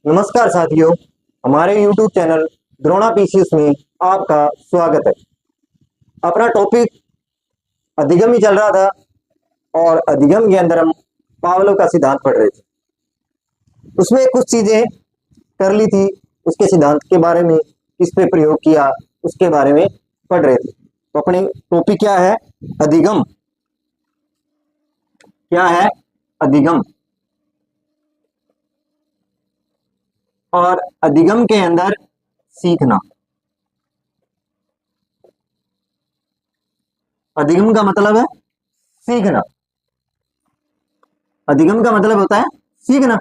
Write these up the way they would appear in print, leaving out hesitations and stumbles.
नमस्कार साथियों, हमारे YouTube चैनल द्रोणा पीसीएस में आपका स्वागत है। अपना टॉपिक अधिगम ही चल रहा था और अधिगम के अंदर हम पावलोव का सिद्धांत पढ़ रहे थे। उसमें कुछ चीजें कर ली थी, उसके सिद्धांत के बारे में, किस पे प्रयोग किया उसके बारे में पढ़ रहे थे। तो अपनी टॉपिक क्या है? अधिगम। क्या है? अधिगम। और अधिगम के अंदर सीखना। अधिगम का मतलब है सीखना। अधिगम का मतलब होता है सीखना।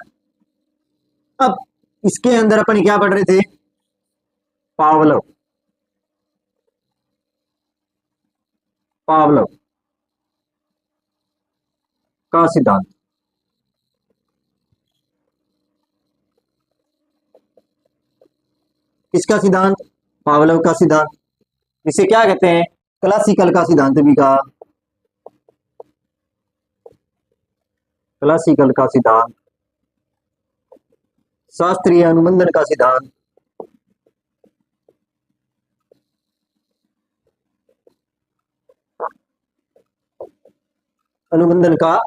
अब इसके अंदर अपन क्या पढ़ रहे थे? पावलोव। पावलोव का सिद्धांत। किसका सिद्धांत? पावलोव का सिद्धांत। इसे क्या कहते हैं? क्लासिकल का सिद्धांत भी कहा। क्लासिकल का सिद्धांत, शास्त्रीय अनुबंधन का सिद्धांत, अनुबंधन का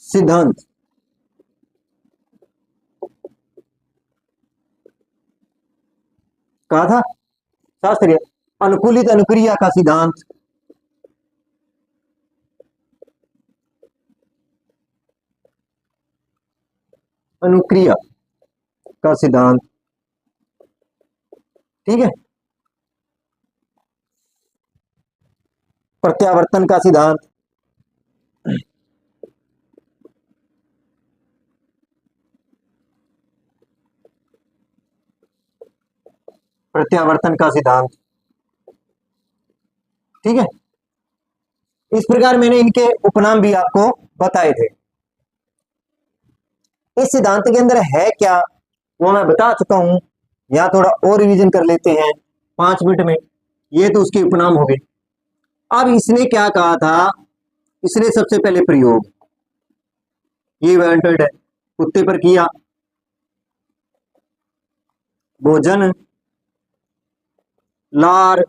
सिद्धांत। कहा था शास्त्रीय। अनुकूलित अनुक्रिया का सिद्धांत। अनुक्रिया का सिद्धांत। ठीक है। प्रत्यावर्तन का सिद्धांत। प्रत्यावर्तन का सिद्धांत। ठीक है। इस प्रकार मैंने इनके उपनाम भी आपको बताए थे। इस सिद्धांत के अंदर है क्या वो मैं बता चुका हूं। यहां थोड़ा और रिवीजन कर लेते हैं 5 मिनट में। ये तो उसके उपनाम हो गए। अब इसने क्या कहा था? इसने सबसे पहले प्रयोग, ये वांटेड है, कुत्ते पर किया। भोजन, लार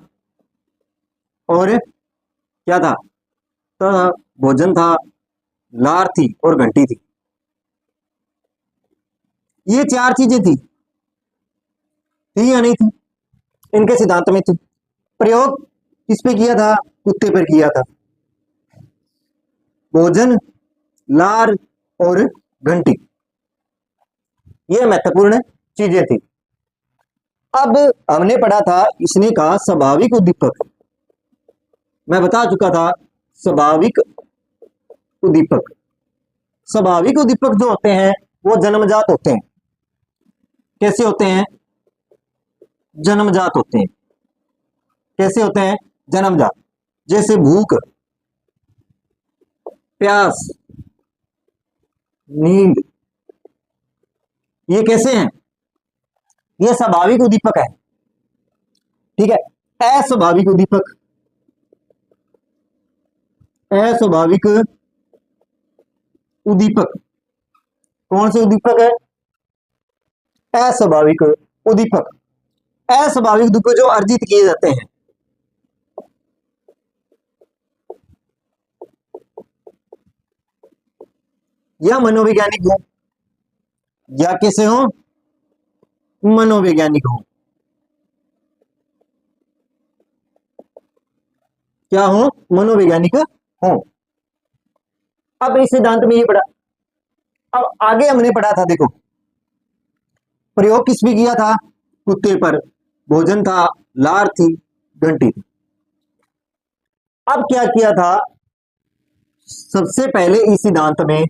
और क्या था? तो भोजन था, लार थी और घंटी थी। ये 4 चीजें थी या नहीं थी? इनके सिद्धांत में थी। प्रयोग किस पे किया था? कुत्ते पर किया था। भोजन, लार और घंटी, ये महत्वपूर्ण चीजें थी। अब हमने पढ़ा था, इसने कहा स्वाभाविक उद्दीपक। मैं बता चुका था स्वाभाविक उद्दीपक। स्वाभाविक उद्दीपक जो होते हैं वो जन्मजात होते हैं। कैसे होते हैं? जन्मजात होते हैं। कैसे होते हैं? जन्मजात। जैसे भूख, प्यास, नींद, ये कैसे हैं? ये स्वाभाविक उद्दीपक है। ठीक है। अस्वाभाविक उद्दीपक। अस्वाभाविक उद्दीपक कौन से उद्दीपक है? अस्वाभाविक उद्दीपक। अस्वाभाविक उद्दीपक जो अर्जित किए जाते हैं। या मनोवैज्ञानिक हो या कैसे हो? मनोवैज्ञानिक हो। क्या हो? मनोवैज्ञानिक हो। अब इस सिद्धांत में ये पढ़ा। अब आगे हमने पढ़ा था, देखो प्रयोग किस भी किया था? कुत्ते पर। भोजन था, लार थी, घंटी थी। अब क्या किया था? सबसे पहले इस सिद्धांत में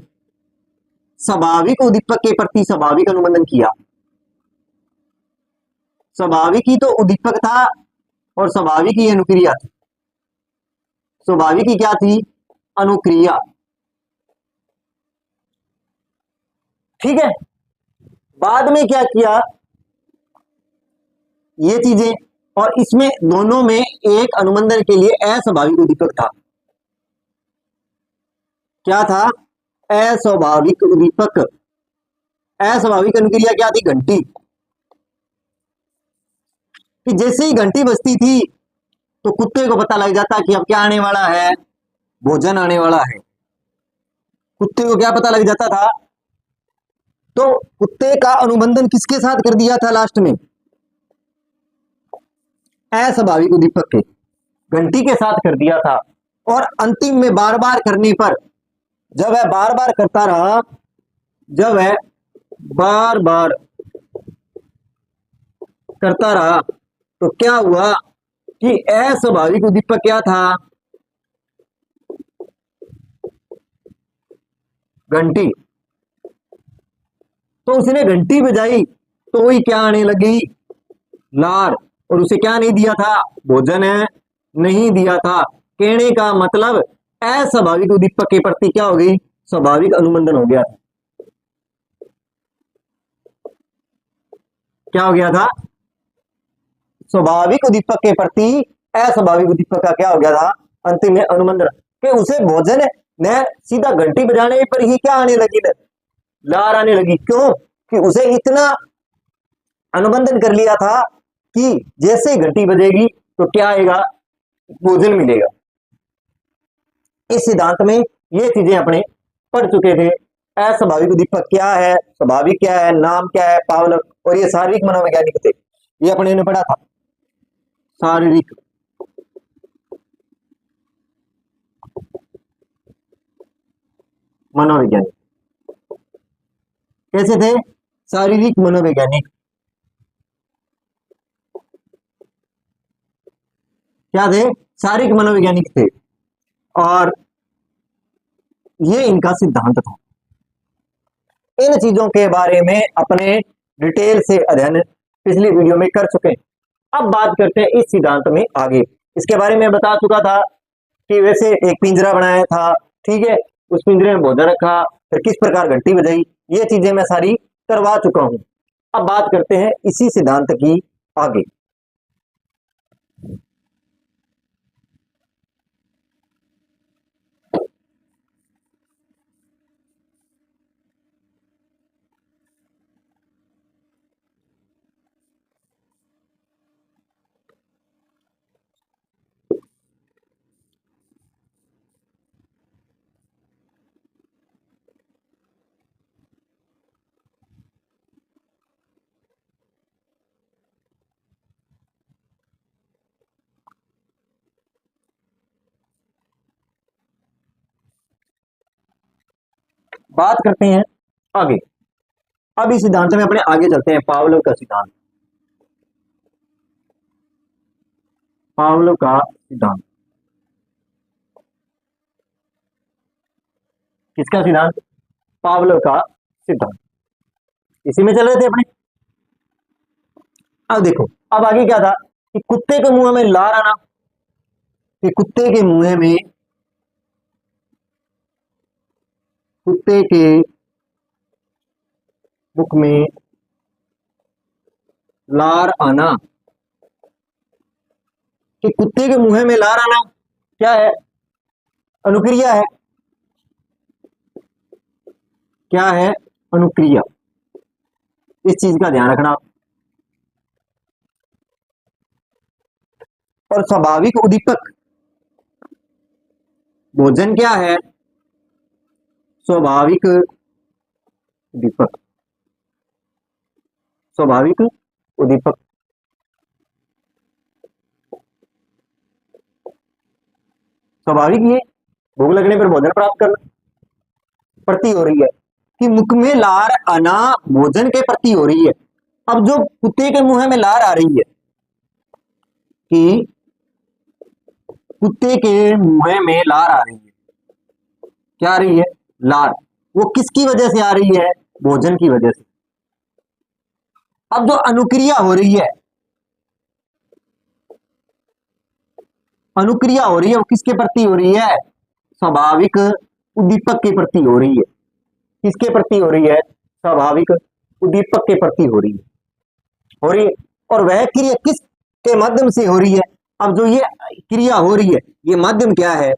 स्वाभाविक उद्दीपक के प्रति स्वाभाविक अनुबंधन किया। स्वाभाविक ही तो उद्दीपक था और स्वाभाविक ही अनुक्रिया थी। स्वाभाविक ही क्या थी? अनुक्रिया। ठीक है। बाद में क्या किया? ये चीजें, और इसमें दोनों में एक अनुबंधन के लिए अस्वाभाविक उद्दीपक था। क्या था? अस्वाभाविक उद्दीपक। अस्वाभाविक अनुक्रिया क्या थी? घंटी। कि जैसे ही घंटी बजती थी तो कुत्ते को पता लग जाता कि अब क्या आने वाला है, भोजन आने वाला है। कुत्ते को क्या पता लग जाता था? तो कुत्ते का अनुबंधन किसके साथ कर दिया था लास्ट में? अस्वाभाविक उद्दीपक के, घंटी के साथ कर दिया था। और अंतिम में बार बार करने पर, जब वह बार बार करता रहा, जब वह बार बार करता रहा तो क्या हुआ कि अस्वाभाविक उद्दीपक क्या था? घंटी। तो उसने घंटी बजाई तो वही क्या आने लगी? लार। और उसे क्या नहीं दिया था? भोजन है नहीं दिया था। कहने का मतलब अस्वाभाविक उद्दीपक के प्रति क्या हो गई? स्वाभाविक अनुबंधन हो गया था। क्या हो गया था? स्वाभाविक उद्दीपक के प्रति अस्वाभाविक उद्दीपक का क्या हो गया था? अंतिम में अनुबंधन। कि उसे भोजन न सीधा घंटी बजाने पर ही क्या आने लगी? लार आने लगी। क्यों? कि उसे इतना अनुबंधन कर लिया था कि जैसे घंटी बजेगी तो क्या आएगा? भोजन मिलेगा। इस सिद्धांत में ये चीजें अपने पढ़ चुके थे। अस्वाभाविक उद्दीपक क्या है, स्वाभाविक क्या है, नाम क्या है, पावलोव, और ये शारीरिक मनोवैज्ञानिक थे। ये अपने ने पढ़ा था, शारीरिक मनोवैज्ञानिक। कैसे थे? शारीरिक मनोवैज्ञानिक। क्या थे? शारीरिक मनोवैज्ञानिक थे। और ये इनका सिद्धांत था। इन चीजों के बारे में अपने डिटेल से अध्ययन पिछली वीडियो में कर चुके हैं। अब बात करते हैं इस सिद्धांत में आगे। इसके बारे में बता चुका था कि वैसे एक पिंजरा बनाया था, ठीक है, उस पिंजरे में भोजन रखा, फिर किस प्रकार घंटी बजाई, ये चीजें मैं सारी करवा चुका हूं। अब बात करते हैं इसी सिद्धांत की आगे। बात करते हैं आगे। अब इस सिद्धांत में अपने आगे चलते हैं। पावलोव का सिद्धांत। पावलोव का सिद्धांत किसका सिद्धांत? पावलोव का सिद्धांत। इसी में चल रहे थे अपने। अब देखो, अब आगे क्या था कि कुत्ते के मुंह में लार आना, कि कुत्ते के मुंह में, कुत्ते के मुख में लार आना, कि कुत्ते के मुंह में लार आना क्या है? अनुक्रिया है। क्या है? अनुक्रिया। इस चीज का ध्यान रखना। और स्वाभाविक उद्दीपक भोजन क्या है? स्वाभाविक उद्दीपक। स्वाभाविक उद्दीपक। स्वाभाविक ये भूख लगने पर भोजन प्राप्त करना प्रति हो रही है, कि मुख में लार आना भोजन के प्रति हो रही है। अब जो कुत्ते के मुंह में लार आ रही है, कि कुत्ते के मुंह में लार आ रही है, क्या आ रही है? लार। वो किसकी वजह से आ रही है? भोजन की वजह से। अब जो अनुक्रिया हो रही है, अनुक्रिया हो रही है, वो किसके प्रति हो रही है? स्वाभाविक उद्दीपक के प्रति हो रही है। किसके प्रति हो रही है? स्वाभाविक उद्दीपक के प्रति हो रही है। हो रही है। और वह क्रिया किस के माध्यम से हो रही है? अब जो ये क्रिया हो रही है, ये माध्यम क्या है?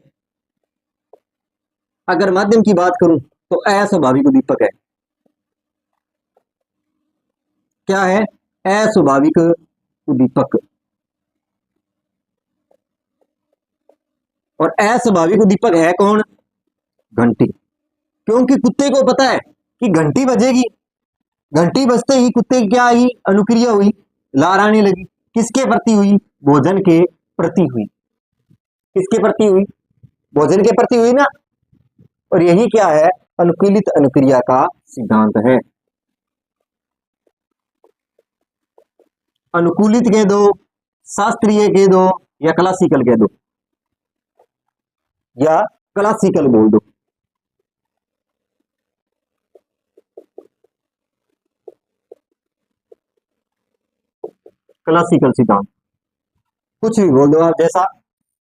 अगर माध्यम की बात करूं तो अस्वाभाविक उद्दीपक है। क्या है? अस्वाभाविक उद्दीपक। और अस्वाभाविक उद्दीपक है कौन? घंटी। क्योंकि कुत्ते को पता है कि घंटी बजेगी, घंटी बजते ही कुत्ते की क्या आई? अनुक्रिया हुई, लार आने लगी। किसके प्रति हुई? भोजन के प्रति हुई। किसके प्रति हुई? भोजन के प्रति हुई ना। और यही क्या है? अनुकूलित अनुक्रिया का सिद्धांत है। अनुकूलित कह दो, शास्त्रीय कह दो, या क्लासिकल कह दो, या क्लासिकल बोल दो। क्लासिकल सिद्धांत, कुछ भी बोल दो आप, जैसा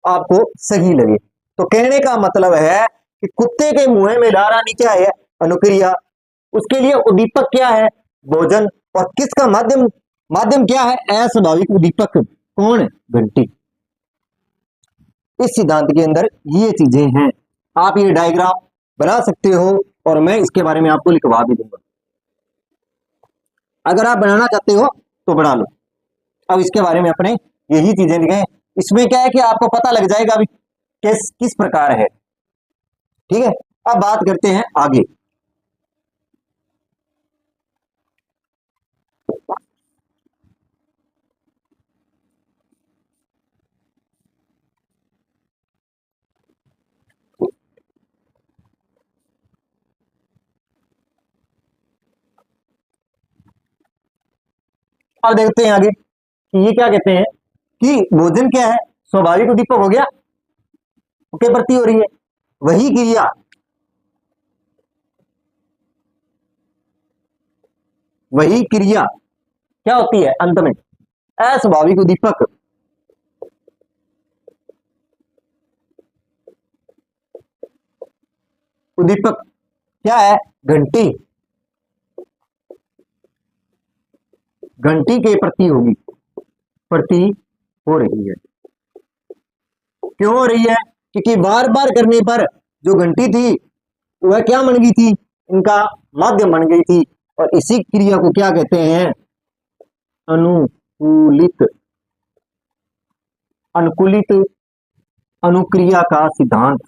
आपको सही लगे। तो कहने का मतलब है कि कुत्ते के मुंह में लार आनी क्या है? अनुक्रिया। उसके लिए उद्दीपक क्या है? भोजन। और किसका माध्यम? माध्यम क्या है? अस्वाभाविक उद्दीपक। कौन? घंटी। इस सिद्धांत के अंदर ये चीजें हैं। आप ये डायग्राम बना सकते हो और मैं इसके बारे में आपको लिखवा भी दूंगा। अगर आप बनाना चाहते हो तो बना लो। अब इसके बारे में अपने यही चीजें लिखे। इसमें क्या है कि आपको पता लग जाएगा अभी किस प्रकार है। ठीक है, अब बात करते हैं आगे। अब देखते हैं आगे कि ये क्या कहते हैं कि भोजन क्या है? स्वाभाविक उद्दीपक हो गया, के प्रति हो रही है। वही क्रिया, वही क्रिया क्या होती है अंत में? अस्वाभाविक उद्दीपक। उद्दीपक क्या है? घंटी। घंटी के प्रति होगी, प्रति हो रही है। क्यों हो रही है? क्योंकि बार बार करने पर जो घंटी थी वह क्या बन गई थी? इनका माध्यम बन गई थी। और इसी क्रिया को क्या कहते हैं? अनुकूलित अनुकूलित अनुक्रिया का सिद्धांत।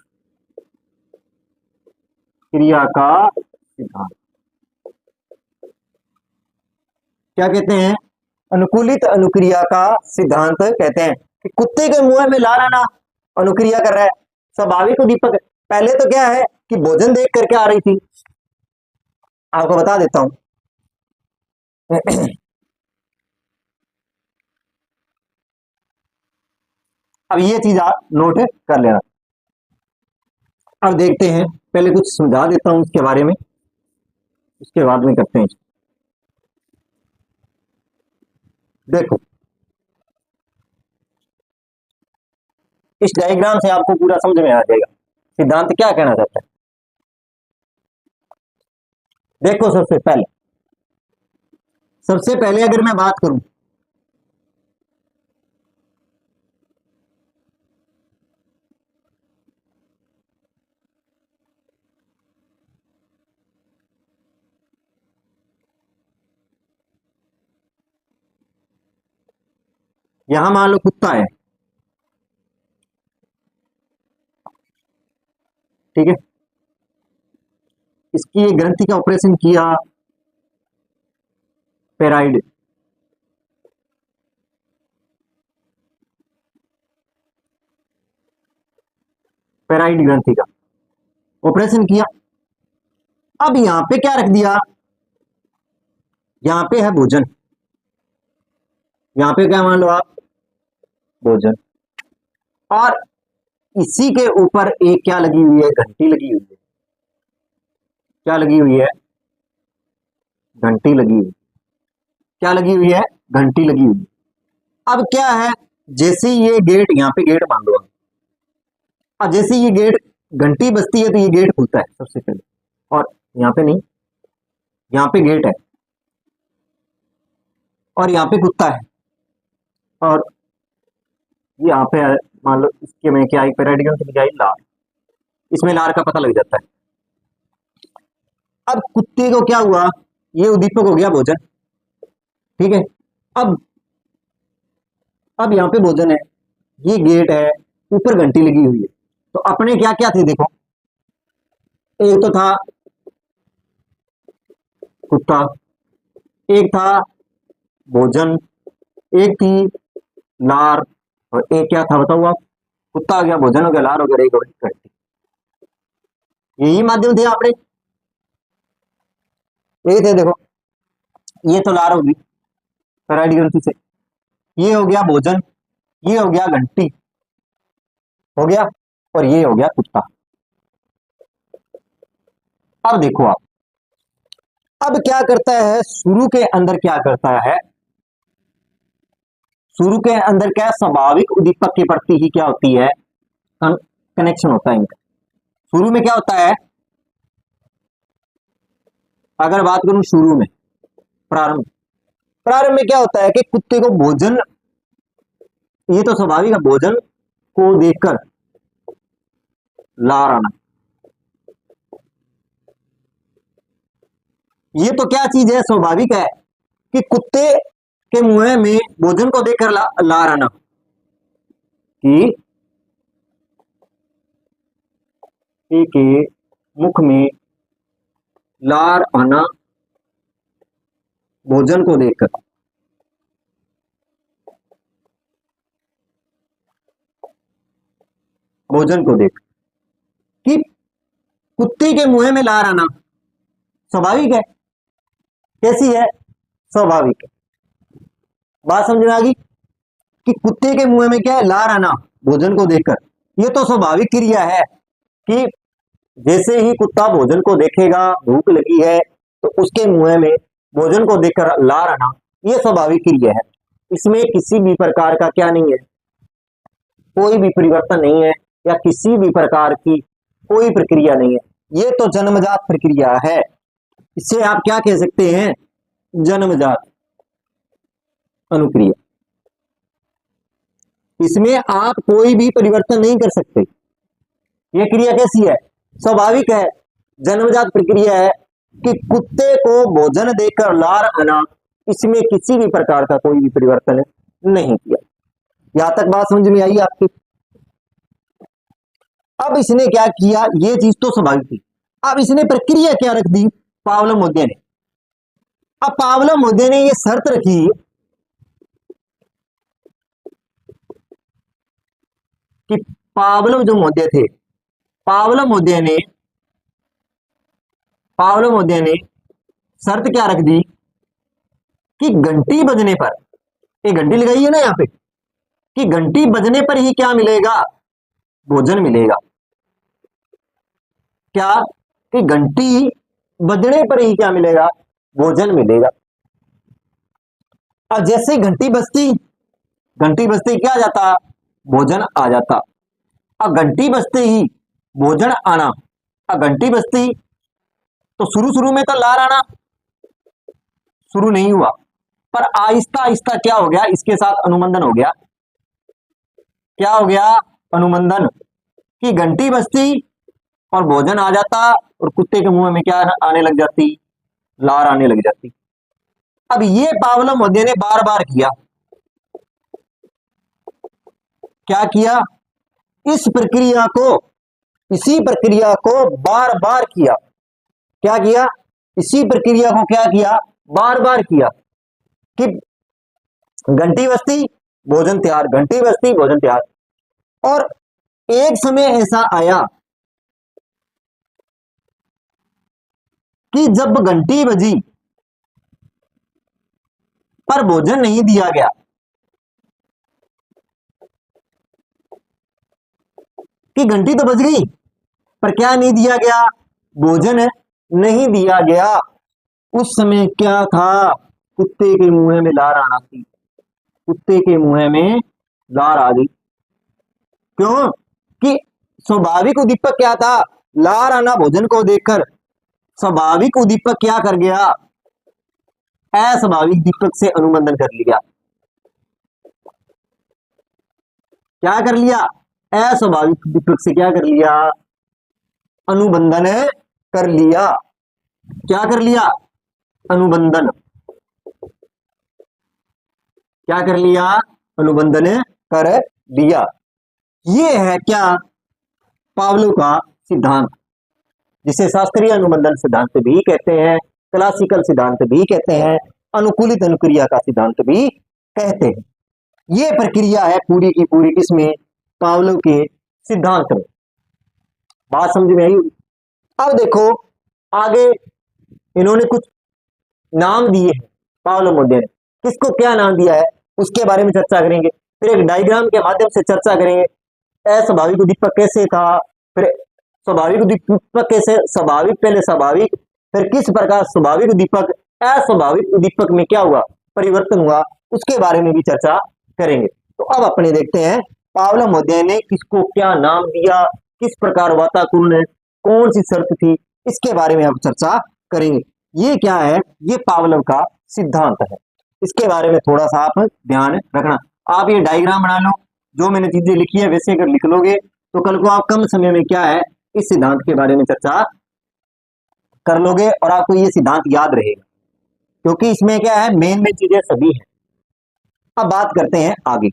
क्रिया का सिद्धांत क्या कहते हैं? अनुकूलित अनुक्रिया का सिद्धांत कहते हैं। कि कुत्ते के मुंह में लार आना अनुक्रिया कर रहा है, स्वाभाविक उद्दीपक। पहले तो क्या है कि भोजन देख करके आ रही थी, आपको बता देता हूं। अब ये चीज आप नोट कर लेना। अब देखते हैं, पहले कुछ समझा देता हूं इसके बारे में, उसके बाद में करते हैं। देखो, इस डायग्राम से आपको पूरा समझ में आ जाएगा सिद्धांत क्या कहना चाहता है। देखो, सबसे पहले अगर मैं बात करूं, यहां मान लो कुत्ता है, ठीक है। इसकी ग्रंथि का ऑपरेशन किया, पेराइड। पेराइड ग्रंथि का ऑपरेशन किया। अब यहां पे क्या रख दिया? यहां पे है भोजन, यहां पे क्या मान लो आप? भोजन। और इसी के ऊपर एक क्या लगी हुई है? घंटी लगी हुई है। क्या लगी हुई है? घंटी लगी हुई। क्या लगी हुई है? घंटी लगी हुई। अब क्या है, जैसे ये गेट, यहां पे गेट मान लो आप, और जैसे ये गेट, घंटी बजती है तो ये गेट खुलता है सबसे पहले। और यहां पे नहीं, यहां पे गेट है, और यहां पे कुत्ता है, और यहाँ पे मान लो इसके में क्या आई? पेराइडियम से क्या आई? लार। इसमें लार का पता लग जाता है। अब कुत्ते को क्या हुआ? ये उद्दीपक हो गया भोजन, ठीक है। अब अब यहाँ पे भोजन है, ये गेट है, ऊपर घंटी लगी हुई है। तो अपने क्या क्या थे देखो, एक तो था कुत्ता, एक था भोजन, एक थी लार, और एक क्या था बताओ आप? कुत्ता हो गया, भोजन हो गया, लार हो गया, एक और घंटी। यही माध्यम थे आपने, ये थे देखो, ये तो लार होगी पैराइड ग्रंथि से, ये हो गया भोजन, ये हो गया घंटी, हो गया, और ये हो गया कुत्ता। अब देखो आप, अब क्या करता है शुरू के अंदर, क्या करता है शुरू के अंदर, क्या स्वाभाविक उद्दीपक के प्रति ही क्या होती है, कनेक्शन होता है इनका। शुरू में क्या होता है, अगर बात करूं शुरू में, प्रारंभ प्रारंभ में क्या होता है कि कुत्ते को भोजन, ये तो स्वाभाविक है, भोजन को देखकर लार आना, ये तो क्या चीज है, स्वाभाविक है कि कुत्ते के मुंह में भोजन को देखकर लार आना, कि के मुख में लार आना भोजन को देखकर। भोजन को देख कि कुत्ते के मुंह में लार आना स्वाभाविक है, कैसी है, स्वाभाविक है। बात समझ में आ गई कि कुत्ते के मुंह में क्या है, लार आना भोजन को देखकर, ये तो स्वाभाविक क्रिया है कि जैसे ही कुत्ता भोजन को देखेगा, भूख लगी है, तो उसके मुंह में भोजन को देखकर लार आना, ये स्वाभाविक क्रिया है। इसमें किसी भी प्रकार का क्या नहीं है, कोई भी परिवर्तन नहीं है, या किसी भी प्रकार की कोई प्रक्रिया नहीं है, ये तो जन्मजात प्रक्रिया है। इसे आप क्या कह सकते हैं, जन्मजात अनुक्रिया। इसमें आप कोई भी परिवर्तन नहीं कर सकते। यह क्रिया कैसी है, स्वाभाविक है, जन्मजात प्रक्रिया है कि कुत्ते को भोजन देकर लार आना, इसमें किसी भी प्रकार का कोई भी परिवर्तन नहीं किया। यहां तक बात समझ में आई आपकी? अब इसने क्या किया, ये चीज तो स्वाभाविक थी, अब इसने प्रक्रिया क्या रख दी पावलो मोद्य ने। अब पावलो मोद्य ने ये शर्त रखी कि पावलो जो मोद्य थे, पावलो मोद्य ने शर्त क्या रख दी कि घंटी बजने पर, एक घंटी लगाई है ना यहां पे, कि घंटी बजने पर ही क्या मिलेगा, भोजन मिलेगा। क्या, कि घंटी बजने पर ही क्या मिलेगा, भोजन मिलेगा। अब जैसे घंटी बजते ही क्या आ जाता, भोजन आ जाता। अब घंटी बजते ही भोजन आना, अब घंटी बजती तो शुरू शुरू में तो लार आना शुरू नहीं हुआ, पर आहिस्ता आहिस्ता क्या हो गया, इसके साथ अनुबंधन हो गया। क्या हो गया, अनुबंधन, कि घंटी बजती और भोजन आ जाता, और कुत्ते के मुंह में क्या आने लग जाती, लार आने लग जाती। अब ये पावलो मोद्य ने बार बार किया, क्या किया, इसी प्रक्रिया को बार बार किया। क्या किया, इसी प्रक्रिया को क्या किया, बार बार किया, कि घंटी बजती भोजन तैयार, घंटी बजती भोजन तैयार। और एक समय ऐसा आया कि जब घंटी बजी पर भोजन नहीं दिया गया, कि घंटी तो बज गई पर क्या नहीं दिया गया, भोजन नहीं दिया गया। उस समय क्या था, कुत्ते के मुंह में लार आना थी, कुत्ते के मुंह में लार आ गई। क्यों, कि स्वाभाविक उद्दीपक क्या था, लार आना भोजन को देखकर। स्वाभाविक उद्दीपक क्या कर गया, अस्वाभाविक दीपक से अनुबंधन कर लिया। क्या कर लिया, अस्वाभाविक दीपक से क्या कर लिया, अनुबंधन कर लिया। क्या कर लिया, अनुबंधन। क्या कर लिया, अनुबंधन कर लिया। ये है क्या, पावलोव का सिद्धांत, जिसे शास्त्रीय अनुबंधन सिद्धांत भी कहते हैं, क्लासिकल सिद्धांत भी कहते हैं, अनुकूलित अनुक्रिया का सिद्धांत भी कहते हैं। ये प्रक्रिया है पूरी की पूरी किसमें, पावलोव के सिद्धांत में। बात समझ में आई। अब देखो आगे इन्होंने कुछ नाम दिए हैं, पावलोव मोड्या ने किसको क्या नाम दिया है उसके बारे में चर्चा करेंगे। फिर एक डायग्राम के माध्यम से चर्चा करेंगे, अस्वाभाविक उद्दीपक कैसे था, फिर स्वाभाविक उद्दीपक कैसे, स्वाभाविक पहले स्वाभाविक, फिर किस प्रकार स्वाभाविक उद्दीपक अस्वाभाविक उद्दीपक में क्या हुआ, परिवर्तन हुआ, उसके बारे में भी चर्चा करेंगे। तो अब अपने देखते हैं पावलोव मोड्या ने किसको क्या नाम दिया, किस प्रकार वातावरण है, कौन सी शर्त थी, इसके बारे में अब चर्चा करेंगे। ये क्या है, ये पावलोव का सिद्धांत है, इसके बारे में थोड़ा सा आप ध्यान रखना। आप ये डायग्राम बना लो, जो मैंने चीजें लिखी है वैसे अगर लिख लोगे तो कल को आप कम समय में क्या है इस सिद्धांत के बारे में चर्चा कर लोगे और आपको ये सिद्धांत याद रहेगा, क्योंकि इसमें क्या है मेन चीजें सभी है। अब बात करते हैं आगे।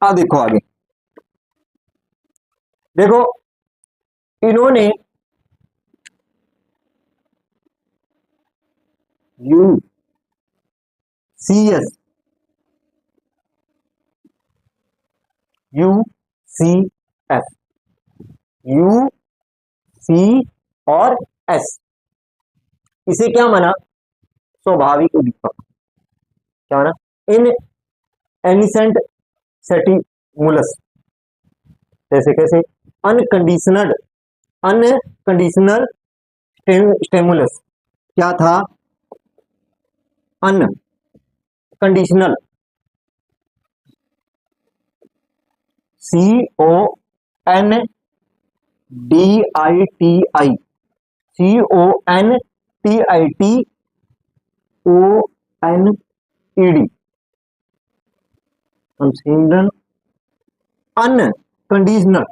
देखो आगे, देखो इन्होंने UCS UCS UC और S, इसे क्या माना, स्वाभाविक उद्दीपक। क्या माना, इन एनिसेंट स्टिमुलस, जैसे कैसे अनकंडीशनल अनकंडीशनल स्टिमुलस, क्या था unconditional, CONDITI CONTITONED, unconditional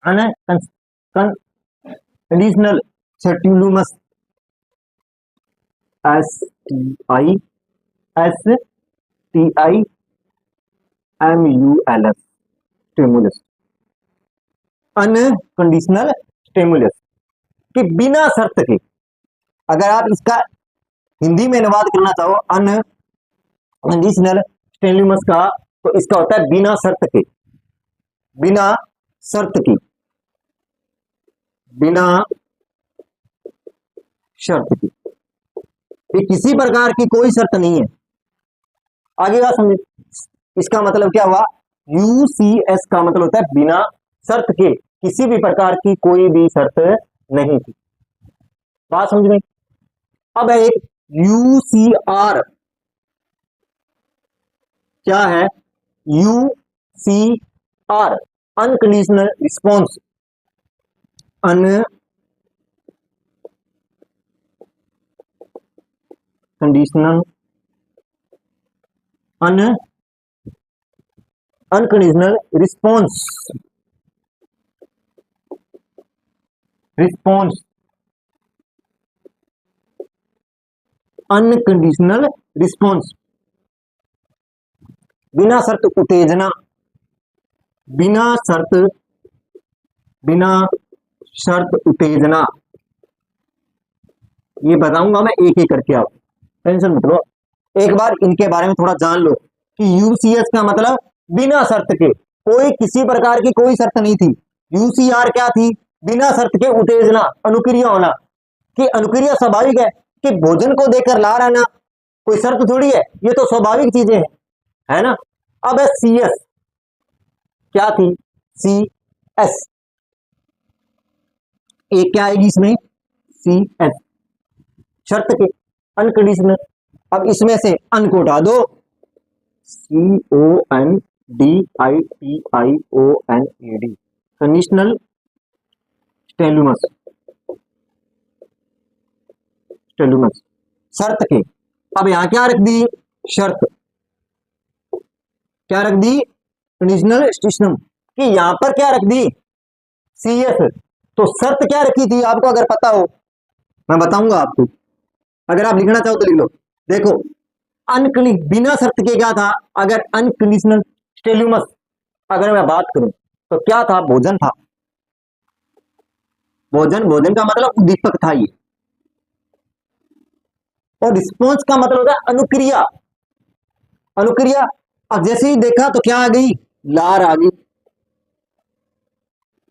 unconditional stimulus, STIMULS stimulus, unconditional stimulus कि बिना शर्त के, अगर आप इसका हिंदी में अनुवाद करना चाहो अनकंडीशनल स्टिमुलस का, तो इसका होता है बिना शर्त के, बिना शर्त की, बिना शर्त की, किसी प्रकार की कोई शर्त नहीं है। आगे बात समझे, इसका मतलब क्या हुआ, UCS का मतलब होता है बिना शर्त के, किसी भी प्रकार की कोई भी शर्त नहीं थी। बात समझ में। अब है एक UCR, क्या है, UCR unconditional response, unconditional unconditional response, unconditional response, बिना शर्त उत्तेजना, बिना शर्त उत्तेजना, ये बताऊंगा मैं एक एक करके, आप टेंशन मत लो, एक बार इनके बारे में थोड़ा जान लो कि UCS का मतलब बिना शर्त के, कोई किसी प्रकार की कोई शर्त नहीं थी। UCR क्या थी, बिना शर्त के उत्तेजना, अनुक्रिया होना, कि अनुक्रिया स्वाभाविक है, कि भोजन को देकर ला रहना कोई शर्त थोड़ी है, ये तो स्वाभाविक चीजें हैं, है ना। अब है CS, क्या थी, CS, एक क्या आएगी इसमें, CS शर्त के, अनकंडीशनल। अब इसमें से अन को उठा दो, CONDITIONED, कंडीशनल स्टेलुमस, स्टेलुमस शर्त के। अब यहां क्या रख दी, शर्त, क्या रख दी, कंडीशनल स्टेशनम, कि यहां पर क्या रख दी, CS। तो शर्त क्या रखी थी, आपको अगर पता हो मैं बताऊंगा आपको, अगर आप लिखना चाहो तो लिख लो। देखो बिना शर्त के क्या था, अगर अनकंडीशनल स्टेल्यूमस अगर मैं बात करूं तो क्या था, भोजन था, भोजन, भोजन का मतलब उद्दीपक था ये, और रिस्पॉन्स का मतलब होता है अनुक्रिया, अनुक्रिया। अब जैसे ही देखा तो क्या आ गई, लार आ गई,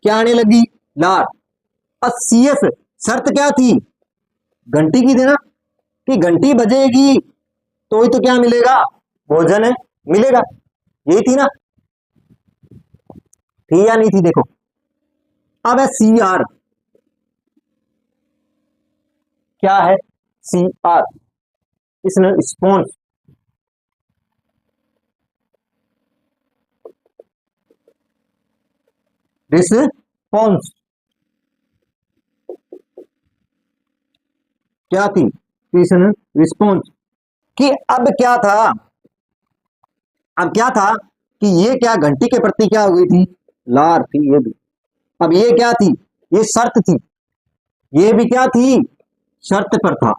क्या आने लगी, लार। और CS शर्त क्या थी, घंटी की थी ना, कि घंटी बजेगी तो ही तो क्या मिलेगा, भोजन है मिलेगा, यही थी ना, थी या नहीं थी, देखो। अब है CR, क्या है, CR, इसने रिस्पॉन्स, रिस्पॉन्स क्या थी, इसने रिस्पॉन्स, कि अब क्या था, अब क्या था, कि ये क्या घंटी के प्रति क्या हो गई थी, लार थी ये भी। अब ये क्या थी, ये शर्त थी, ये भी क्या थी, शर्त पर था,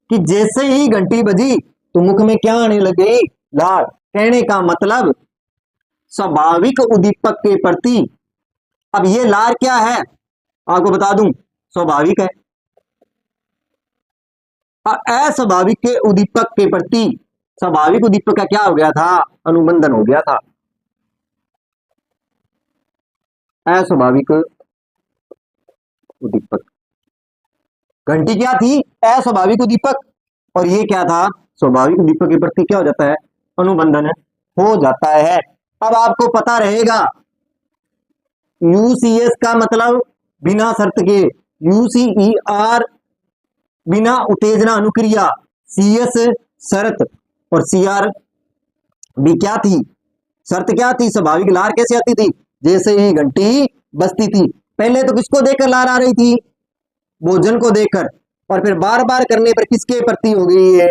कि जैसे ही घंटी बजी तो मुख में क्या आने लग गई, लार। कहने का मतलब स्वाभाविक उद्दीपक के प्रति, अब ये लार क्या है, आपको बता दूं, स्वाभाविक है। और अस्वाभाविक के उद्दीपक के प्रति, स्वाभाविक उद्दीपक का क्या हो गया था, अनुबंधन हो गया था। अस्वाभाविक उद्दीपक, घंटी क्या थी, अस्वाभाविक उद्दीपक, और ये क्या था, स्वाभाविक उद्दीपक के प्रति क्या हो जाता है, अनुबंधन हो जाता है। अब आपको पता रहेगा UCS का मतलब बिना शर्त के, UCER बिना उत्तेजना अनुक्रिया, CS शर्त, और CR भी क्या थी, शर्त क्या थी, स्वाभाविक। लार कैसे आती थी, जैसे ही घंटी बजती थी, पहले तो किसको देखकर लार आ रही थी, भोजन को देखकर, और फिर बार बार करने पर किसके प्रति हो गई है,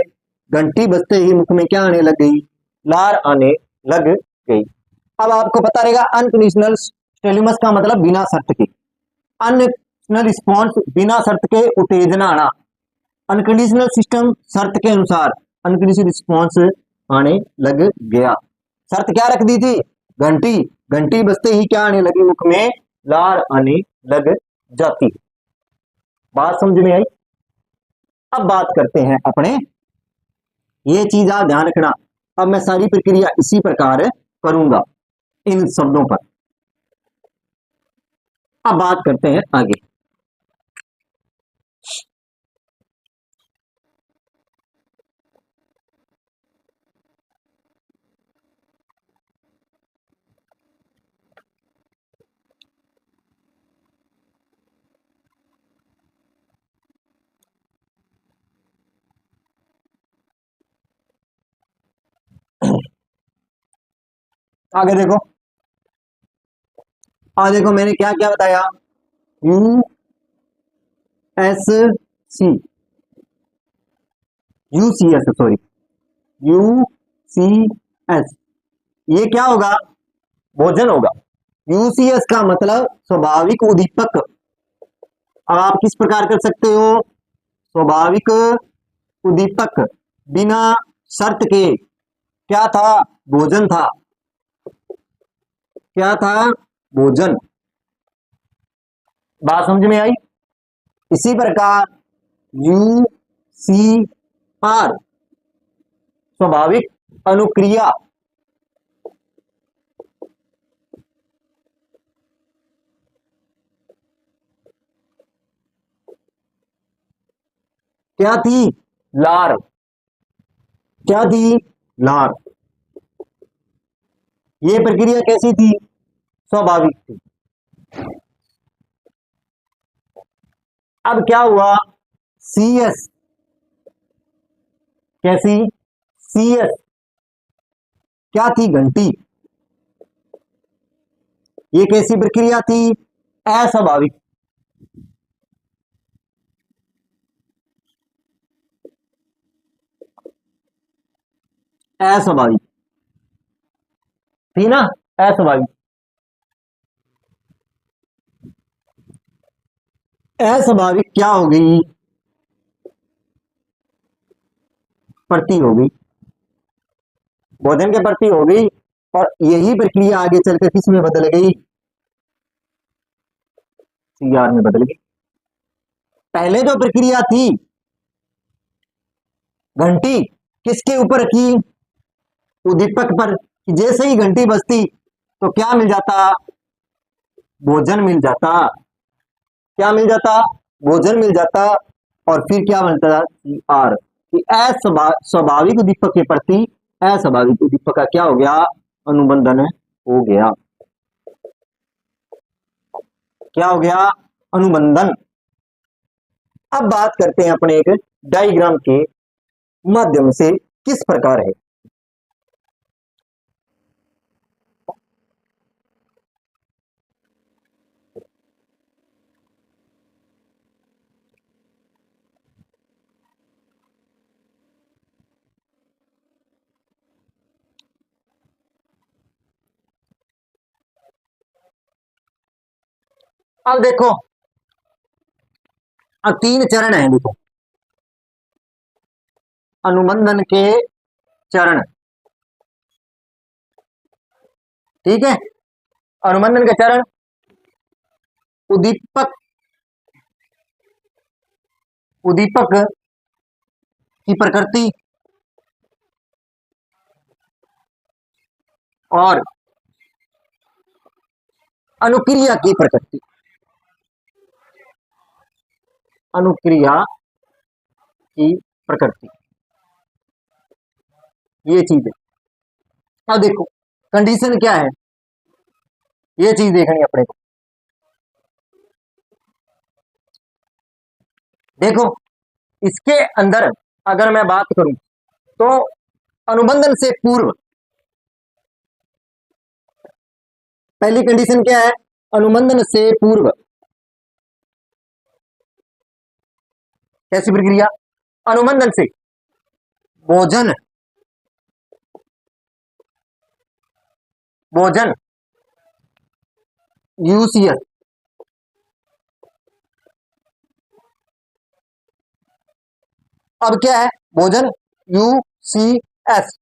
घंटी बजते ही मुख में क्या आने लग गई, लार आने लग गई। अब आपको पता रहेगा अनकंडीशनल स्टेल्यूमस का मतलब बिना शर्त के, अनकंडीशनल रिस्पॉन्स बिना शर्त के उत्तेजना आना, अनकंडीशनल सिस्टम शर्त के अनुसार अनकंडीशनल रिस्पॉन्स आने लग गया। शर्त क्या रख दी थी, घंटी, घंटी बजते ही क्या आने लगी, मुख में लार आने लग जाती। बात समझ में आई। अब बात करते हैं अपने, ये चीज आप ध्यान रखना, अब मैं सारी प्रक्रिया इसी प्रकार करूंगा इन शब्दों पर। अब बात करते हैं आगे। आगे देखो, आगे देखो मैंने क्या क्या बताया, USC, UCS सॉरी, UCS, ये क्या होगा, भोजन होगा। UCS का मतलब स्वाभाविक उद्दीपक। अब आप किस प्रकार कर सकते हो, स्वाभाविक उद्दीपक बिना शर्त के, क्या था, भोजन था, क्या था, भोजन। बात समझ में आई। इसी प्रकार UCR स्वाभाविक अनुक्रिया, क्या थी, लार, क्या थी, लार। ये प्रक्रिया कैसी थी, स्वाभाविक थी। अब क्या हुआ, CS, कैसी, CS क्या थी, घंटी, ये कैसी प्रक्रिया थी? अस्वाभाविक। अस्वाभाविक थी ना, अस्वाभाविक। अस्वाभाविक क्या हो गई? प्रति हो गई, भोजन के प्रति हो गई। और यही प्रक्रिया आगे चलकर किस में बदल गई? सीआर में बदल गई। पहले जो प्रक्रिया थी, घंटी किसके ऊपर रखी? उद्दीपक पर। जैसे ही घंटी बजती तो क्या मिल जाता? भोजन मिल जाता। क्या मिल जाता? भोजन मिल जाता। और फिर क्या बनता? सीआर। कि अस्वाभाविक उद्दीपक के प्रति अस्वाभाविक उद्दीपक का क्या हो गया? अनुबंधन हो गया। क्या हो गया? अनुबंधन। अब बात करते हैं अपने एक डायग्राम के माध्यम से किस प्रकार है। अब देखो, अब 3 चरण है। देखो, अनुबंधन के चरण। ठीक है, अनुबंधन के चरण। उद्दीपक, उद्दीपक की प्रकृति और अनुक्रिया की प्रकृति। अनुक्रिया की प्रकृति, ये चीज है। अब देखो, कंडीशन क्या है, ये चीज देखनी है अपने को। देखो, इसके अंदर अगर मैं बात करूं तो अनुबंधन से पूर्व पहली कंडीशन क्या है? अनुबंधन से पूर्व कैसी प्रक्रिया? अनुबंधन से भोजन, भोजन यूसीएस, अब क्या है? भोजन यूसीएस।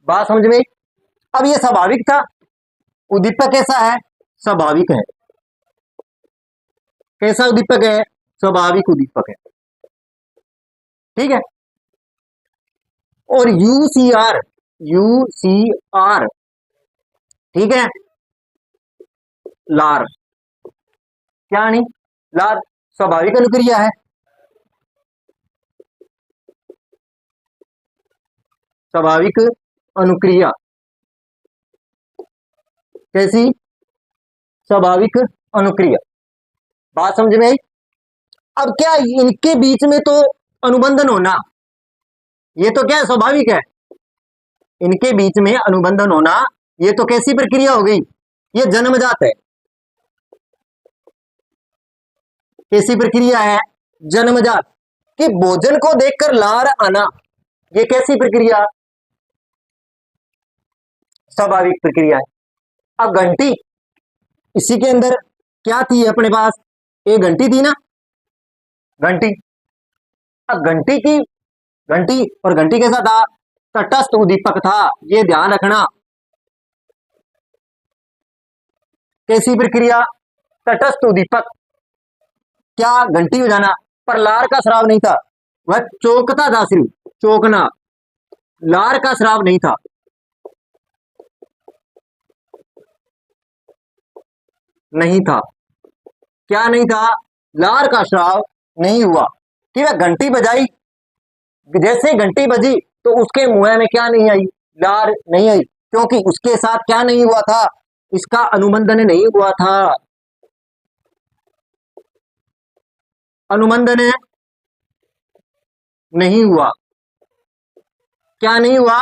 बात समझ में? अब ये स्वाभाविक था। उद्दीपक कैसा है? स्वाभाविक है। कैसा उद्दीपक है? स्वाभाविक उद्दीपक है। ठीक है। और यूसीआर, यूसीआर, ठीक है, लार। क्या नहीं? लार स्वाभाविक अनुक्रिया है। स्वाभाविक अनुक्रिया कैसी? स्वाभाविक अनुक्रिया। बात समझ में आई? अब क्या इनके बीच में तो अनुबंधन होना, ये तो क्या है? स्वाभाविक है। इनके बीच में अनुबंधन होना, ये तो कैसी प्रक्रिया हो गई? ये जन्मजात है। कैसी प्रक्रिया है? जन्मजात। कि भोजन को देखकर लार आना, ये कैसी प्रक्रिया? स्वाभाविक प्रक्रिया है। अब घंटी, इसी के अंदर क्या थी अपने पास? एक घंटी थी ना, घंटी। अब घंटी की, घंटी और घंटी कैसा था? तटस्थ उद्दीपक था। ये ध्यान रखना। कैसी प्रक्रिया? तटस्थ उद्दीपक। क्या? घंटी हो जाना। पर लार का स्राव नहीं था, वह चौकता था, सिर्फ चौकना। लार का स्राव नहीं था। नहीं था। क्या नहीं था? लार का स्राव नहीं हुआ। कि वह घंटी बजाई, जैसे घंटी बजी तो उसके मुंह में क्या नहीं आई? लार नहीं आई। क्योंकि उसके साथ क्या नहीं हुआ था? इसका अनुबंधन नहीं हुआ था। अनुबंधन नहीं हुआ। क्या नहीं हुआ?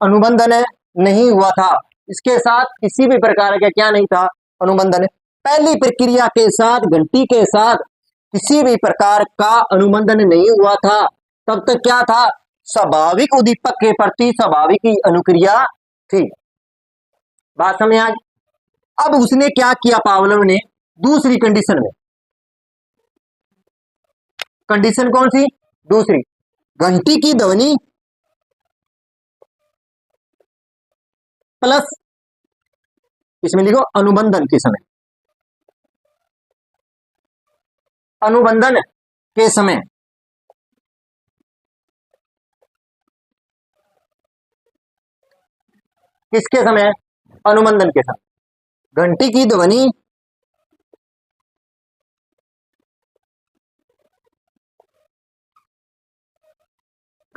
अनुबंधन नहीं हुआ था। इसके साथ किसी भी प्रकार का क्या नहीं था, अनुबंधन। पहली प्रक्रिया के साथ घंटी के साथ किसी भी प्रकार का अनुबंधन नहीं हुआ था, तब तक क्या था, स्वाभाविक उद्दीपक के प्रति स्वाभाविक ही अनुक्रिया थी। बात समझ आ गई। अब उसने क्या किया, पावलोव ने दूसरी कंडीशन में, कंडीशन कौन सी, दूसरी, घंटी की ध्वनि प्लस, इसमें लिखो अनुबंधन के समय, अनुबंधन के समय किसके समय, अनुबंधन के समय घंटी की ध्वनि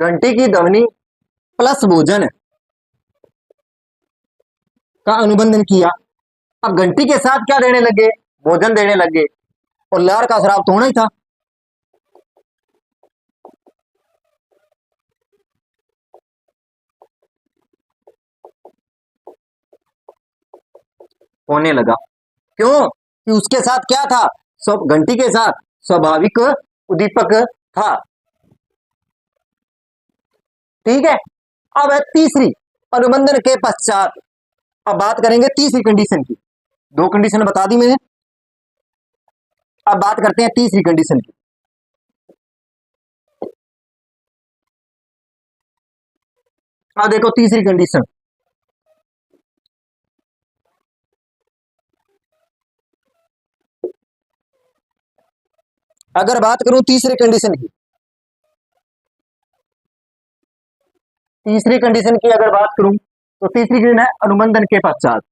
घंटी की ध्वनि प्लस भोजन का अनुबंधन किया। अब घंटी के साथ क्या देने लगे, भोजन देने लगे, और लहर का स्राव तो होना ही था। होने लगा, क्यों कि उसके साथ क्या था, सब घंटी के साथ स्वाभाविक उद्दीपक था। ठीक है। अब है तीसरी, अनुबंधन के पश्चात, अब बात करेंगे तीसरी कंडीशन की, दो कंडीशन बता दी मैंने, अब बात करते हैं तीसरी कंडीशन की। अब देखो तीसरी कंडीशन, अगर बात करूं तीसरी कंडीशन की, तीसरी कंडीशन की अगर बात करूं तो तीसरी कंडीशन है अनुबंधन के पश्चात,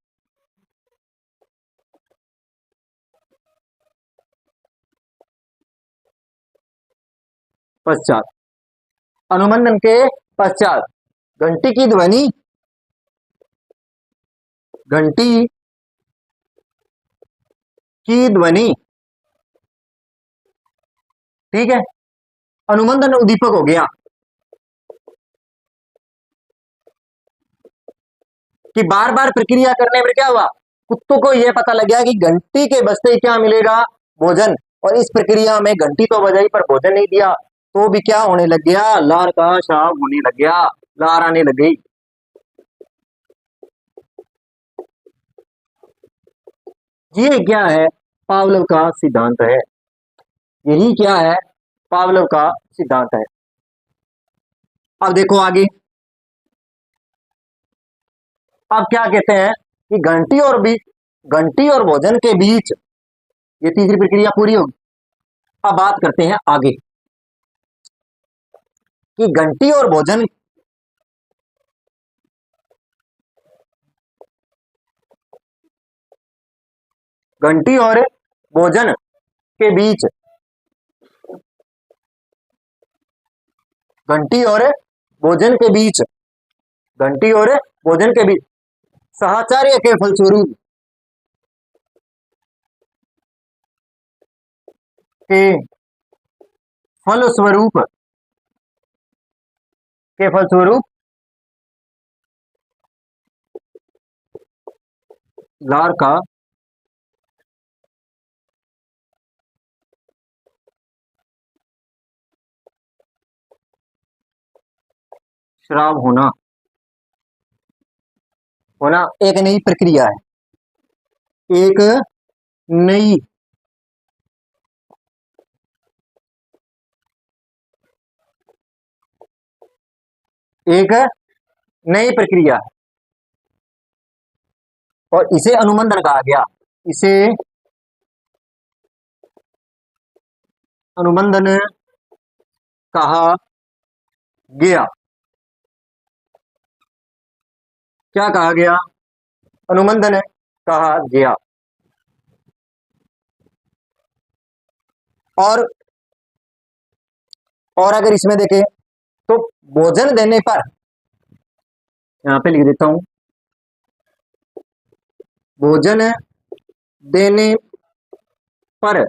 पश्चात अनुबंधन के पश्चात घंटी की ध्वनि, घंटी की ध्वनि, ठीक है, अनुबंधन उद्दीपक हो गया कि बार बार प्रक्रिया करने में क्या हुआ, कुत्तों को यह पता लग गया कि घंटी के बजते ही क्या मिलेगा, भोजन, और इस प्रक्रिया में घंटी तो बजाई पर भोजन नहीं दिया, तो भी क्या होने लग गया, लार का स्राव होने लग गया, लार आने लग गई। ये क्या है, पावलोव का सिद्धांत है, यही क्या है, पावलोव का सिद्धांत है। अब देखो आगे, अब क्या कहते हैं कि घंटी और भोजन के बीच ये तीसरी प्रक्रिया पूरी होगी। अब बात करते हैं आगे कि घंटी और भोजन, घंटी और भोजन के बीच, घंटी और भोजन के बीच, घंटी और भोजन के बीच साहचर्य के फलस्वरूप के फलस्वरूप के फलस्वरूप लार का स्राव होना होना एक नई प्रक्रिया है, एक नई एक नई प्रक्रिया है, और इसे अनुबंधन कहा गया, इसे अनुबंधन कहा गया। क्या कहा गया, अनुबंधन कहा गया। और अगर इसमें देखें तो भोजन देने पर, यहां पे लिख देता हूं, भोजन देने पर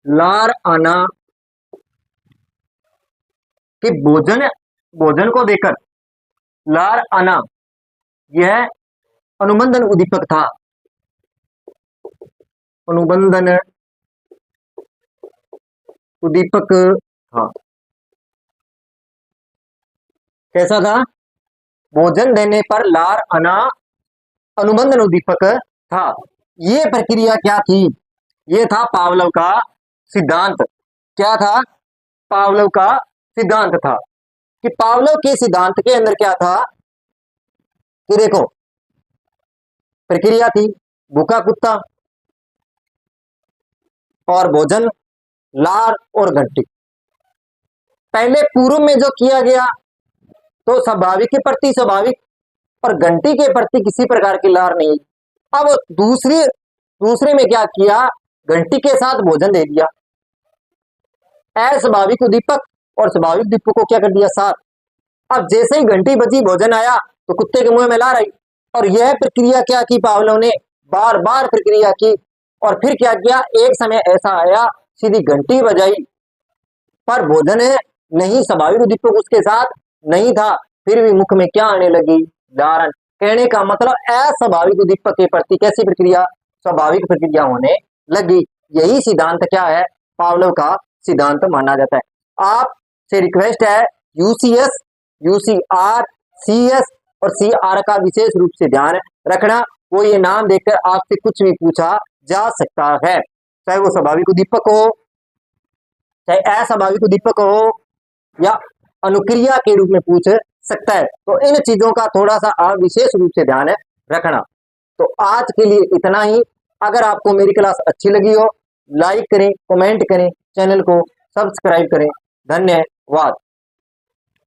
लार आना, कि भोजन भोजन को देकर लार आना, यह अनुबंधन उद्दीपक था, अनुबंधन उद्दीपक था। कैसा था? भोजन देने पर लार आना अनुबंधन उद्दीपक था। ये प्रक्रिया क्या थी? ये था पावलोव का सिद्धांत। क्या था? पावलोव का सिद्धांत था। कि पावलोव के सिद्धांत के अंदर क्या था कि देखो, प्रक्रिया थी भूखा कुत्ता और भोजन, लार और घंटी। पहले पूर्व में जो किया गया तो स्वाभाविक के प्रति स्वाभाविक, और घंटी के प्रति किसी प्रकार की लार नहीं। अब दूसरे में क्या किया? घंटी के साथ भोजन दे दिया। अस्वाभाविक उद्दीपक और स्वाभाविक उद्दीपक को क्या कर दिया? साथ। अब जैसे ही घंटी बजी, भोजन आया तो कुत्ते के मुंह में लार आई। और यह प्रक्रिया क्या की पावलोव ने? बार बार प्रक्रिया की। और फिर क्या किया? एक समय ऐसा आया, सीधी घंटी बजाई पर भोजन है नहीं, स्वाभाविक उद्दीपक उसके साथ नहीं था, फिर भी मुख में क्या आने लगी? लार। कहने का मतलब अस्वाभाविक उद्दीपक के प्रति कैसी प्रक्रिया? स्वाभाविक प्रक्रिया होने लगी। यही सिद्धांत क्या है? पावलोव का सिद्धांत माना जाता है। आपसे रिक्वेस्ट है, यूसीएस, यूसीआर, सीएस और सीआर का विशेष रूप से ध्यान रखना। वो ये नाम देखकर आपसे कुछ भी पूछा जा सकता है, चाहे वो स्वाभाविक उद्दीपक हो, चाहे अस्वाभाविक उद्दीपक हो, या अनुक्रिया के रूप में पूछ सकता है। तो इन चीजों का थोड़ा सा आप विशेष रूप से ध्यान रखना। तो आज के लिए इतना ही। अगर आपको मेरी क्लास अच्छी लगी हो, लाइक करें, कमेंट करें, चैनल को सब्सक्राइब करें। धन्यवाद।